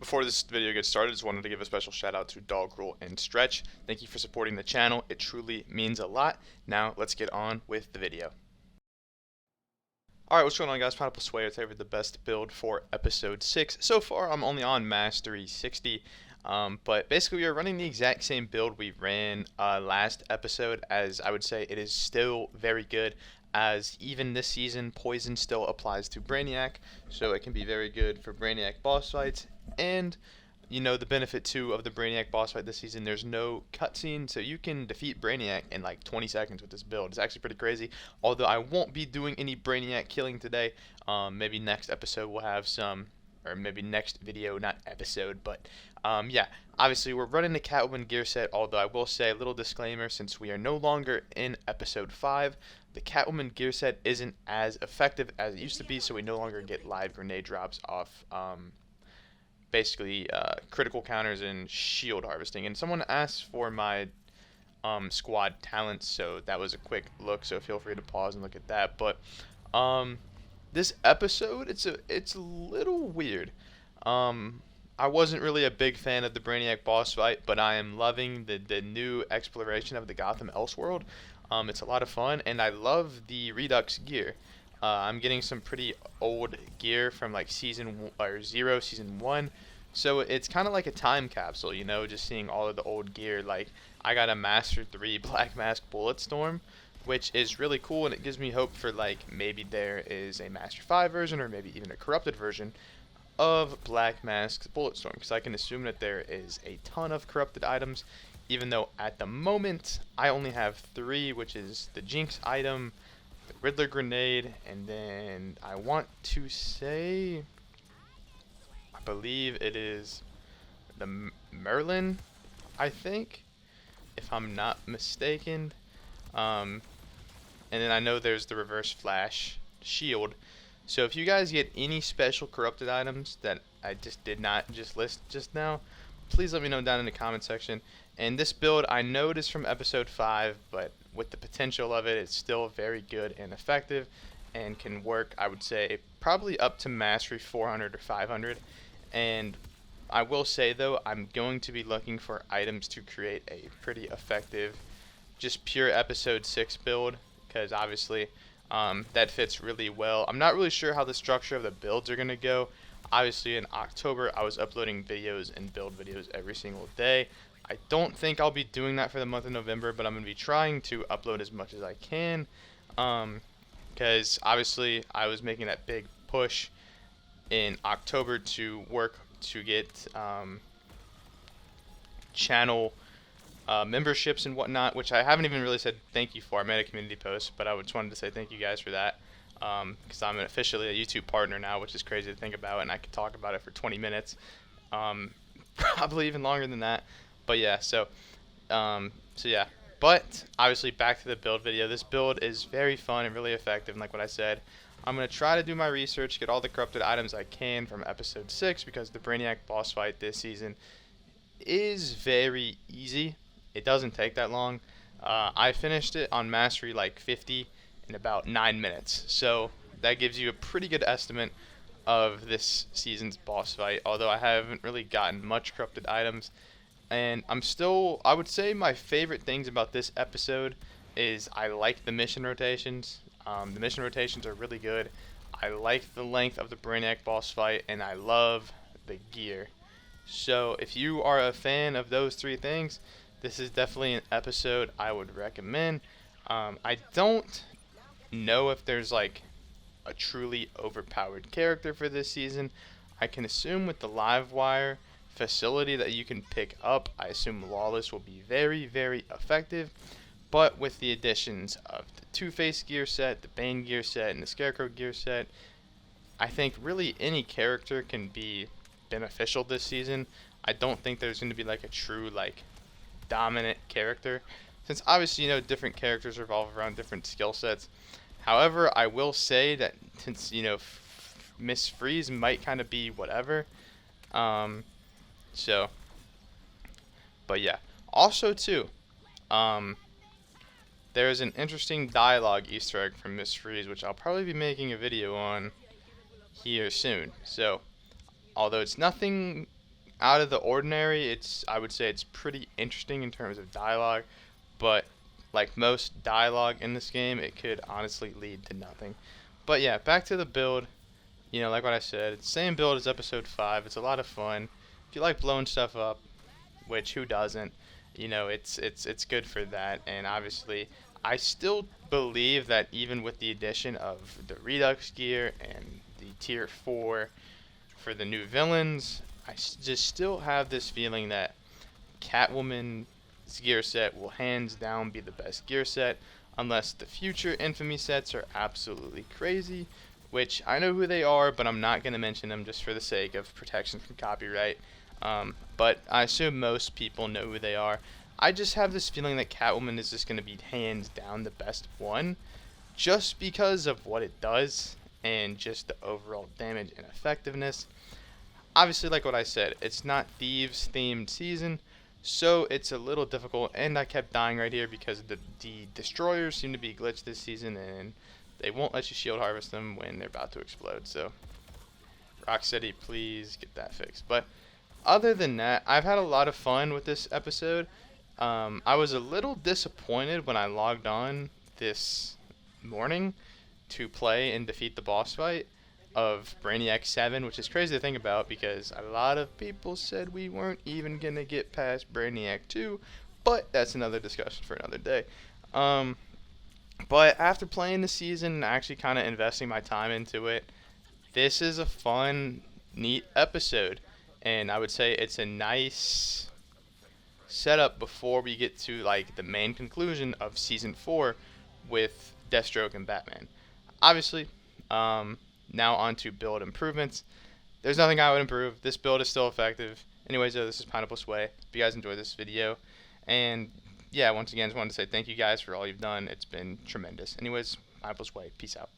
Before this video gets started, I just wanted to give a special shout out to Dog Roll and Stretch. Thank you for supporting the channel. It truly means a lot. Now let's get on with the video. Alright, what's going on guys? Pineapple Swayer today with the best build for episode 6. So far I'm only on Mastery 60. But basically we are running the exact same build we ran last episode, as I would say it is still very good, as even this season Poison still applies to Brainiac, so it can be very good for Brainiac boss fights. And you know, the benefit too of the Brainiac boss fight this season, there's no cutscene, so you can defeat Brainiac in like 20 seconds with this build. It's actually pretty crazy, although I won't be doing any Brainiac killing today. Maybe next episode we'll have some, or maybe next video, not episode, but yeah, obviously we're running the Catwoman gear set, although I will say a little disclaimer, since we are no longer in episode 5, the Catwoman gear set isn't as effective as it used to be, so we no longer get live grenade drops off basically critical counters and shield harvesting. And someone asked for my squad talents, so that was a quick look, so feel free to pause and look at that. But this episode, it's a little weird. I wasn't really a big fan of the Brainiac boss fight, but I am loving the new exploration of the Gotham Elseworld. It's a lot of fun, and I love the Redux gear. I'm getting some pretty old gear from like season 0, season 1. So it's kind of like a time capsule, you know, just seeing all of the old gear. Like I got a Master 3 Black Mask Bulletstorm, which is really cool, and it gives me hope for like maybe there is a Master 5 version, or maybe even a corrupted version of Black Mask's Bulletstorm, because I can assume that there is a ton of corrupted items, even though at the moment I only have 3, which is the Jinx item, the Riddler grenade, and then I want to say, I believe it is the Merlin, I think, if I'm not mistaken. And then I know there's the Reverse Flash shield. So if you guys get any special corrupted items that I just did not just list just now, please let me know down in the comment section. And this build, I know it is from episode 5, but with the potential of it, it's still very good and effective, and can work, I would say, probably up to Mastery 400 or 500. And I will say though, I'm going to be looking for items to create a pretty effective, just pure episode 6 build, because obviously that fits really well. I'm not really sure how the structure of the builds are going to go. Obviously in October I was uploading videos and build videos every single day. I don't think I'll be doing that for the month of November, but I'm going to be trying to upload as much as I can, because obviously I was making that big push in October to work to get channel memberships and whatnot, which I haven't even really said thank you for. I made a community post, but I just wanted to say thank you guys for that, because I'm officially a YouTube partner now, which is crazy to think about, and I could talk about it for 20 minutes, probably even longer than that. But yeah, so yeah. But obviously back to the build video. This build is very fun and really effective, and like what I said, I'm going to try to do my research, get all the corrupted items I can from episode 6, because the Brainiac boss fight this season is very easy. It doesn't take that long. I finished it on Mastery like 50 in about 9 minutes, so that gives you a pretty good estimate of this season's boss fight, although I haven't really gotten much corrupted items. And I would say my favorite things about this episode is I like the mission rotations. The mission rotations are really good. I like the length of the Brainiac boss fight, and I love the gear. So if you are a fan of those 3 things, this is definitely an episode I would recommend. I don't know if there's like a truly overpowered character for this season. I can assume with the Livewire facility that you can pick up, I assume Lawless will be very, very effective. But with the additions of the Two-Face gear set, the Bane gear set, and the Scarecrow gear set, I think really any character can be beneficial this season. I don't think there's going to be like a true like dominant character, since obviously, you know, different characters revolve around different skill sets. However, I will say that since, you know, Miss Freeze might kind of be whatever. So, but yeah. Also too, there is an interesting dialogue Easter egg from Miss Freeze, which I'll probably be making a video on here soon. So, although it's nothing out of the ordinary. I would say it's pretty interesting in terms of dialogue, but like most dialogue in this game, it could honestly lead to nothing. But yeah, back to the build. Like what I said, it's the same build as episode 5. It's a lot of fun. If you like blowing stuff up, which who doesn't? It's good for that. And obviously, I still believe that even with the addition of the Redux gear and the tier 4 for the new villains, just still have this feeling that Catwoman's gear set will hands down be the best gear set, unless the future Infamy sets are absolutely crazy, which I know who they are, but I'm not going to mention them just for the sake of protection from copyright. But I assume most people know who they are. I just have this feeling that Catwoman is just going to be hands down the best one, just because of what it does and just the overall damage and effectiveness. Obviously, like what I said, it's not Thieves themed season, so it's a little difficult, and I kept dying right here because the destroyers seem to be glitched this season, and they won't let you shield harvest them when they're about to explode. So Rocksteady, please get that fixed. But other than that, I've had a lot of fun with this episode. I was a little disappointed when I logged on this morning to play and defeat the boss fight of Brainiac 7, which is crazy to think about because a lot of people said we weren't even going to get past Brainiac 2, but that's another discussion for another day. But after playing the season and actually kind of investing my time into it, this is a fun, neat episode. And I would say it's a nice setup before we get to like the main conclusion of season 4 with Deathstroke and Batman. Obviously, now on to build improvements. There's nothing I would improve. This build is still effective. Anyways, this is Pineapple Sway. If you guys enjoyed this video, and yeah, once again, just wanted to say thank you guys for all you've done. It's been tremendous. Anyways, Pineapple Sway. Peace out.